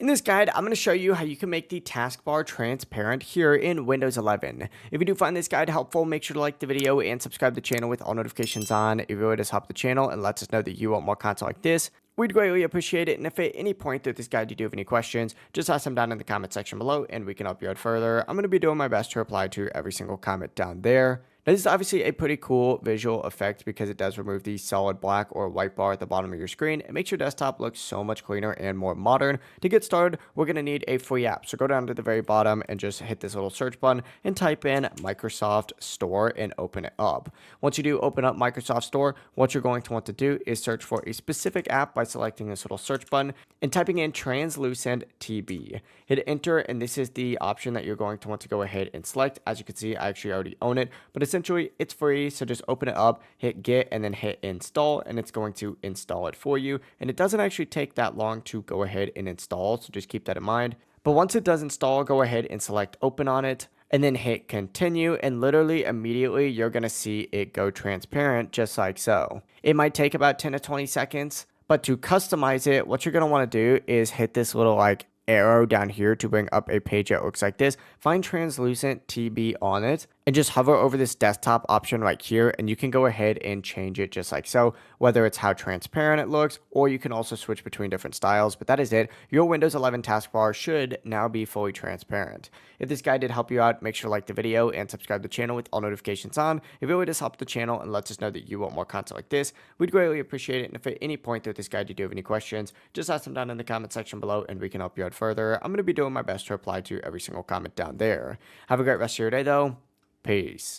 In this guide, I'm going to show you how you can make the taskbar transparent here in Windows 11. If you do find this guide helpful, make sure to like the video and subscribe to the channel with all notifications on. It really does help the channel and lets us know that you want more content like this. We'd greatly appreciate it, and if at any point through this guide you do have any questions, just ask them down in the comment section below and we can help you out further. I'm going to be doing my best to reply to every single comment down there. Now, this is obviously a pretty cool visual effect because it does remove the solid black or white bar at the bottom of your screen. It makes your desktop look so much cleaner and more modern. To get started, we're going to need a free app. So go down to the very bottom and just hit this little search button and type in Microsoft Store and open it up. Once you do open up Microsoft Store, what you're going to want to do is search for a specific app by selecting this little search button and typing in Translucent TB. Hit enter, and this is the option that you're going to want to go ahead and select. As you can see, I actually already own it, but essentially it's free. So just open it up, hit get, and then hit install, and it's going to install it for you. And it doesn't actually take that long to go ahead and install, so just keep that in mind. But once it does install, go ahead and select open on it and then hit continue, and literally immediately you're going to see it go transparent just like so. It might take about 10 to 20 seconds, but to customize it, what you're going to want to do is hit this little arrow down here to bring up a page that looks like this. Find Translucent TB on it and just hover over this desktop option right here, and you can go ahead and change it just like so, whether it's how transparent it looks, or you can also switch between different styles. But that is it. Your Windows 11 taskbar should now be fully transparent. If this guide did help you out, make sure to like the video and subscribe to the channel with all notifications on. It really does help the channel and lets us know that you want more content like this. We'd greatly appreciate it, and if at any point through this guide you do have any questions, just ask them down in the comment section below and we can help you out further. I'm going to be doing my best to reply to every single comment down there. Have a great rest of your day though. Peace.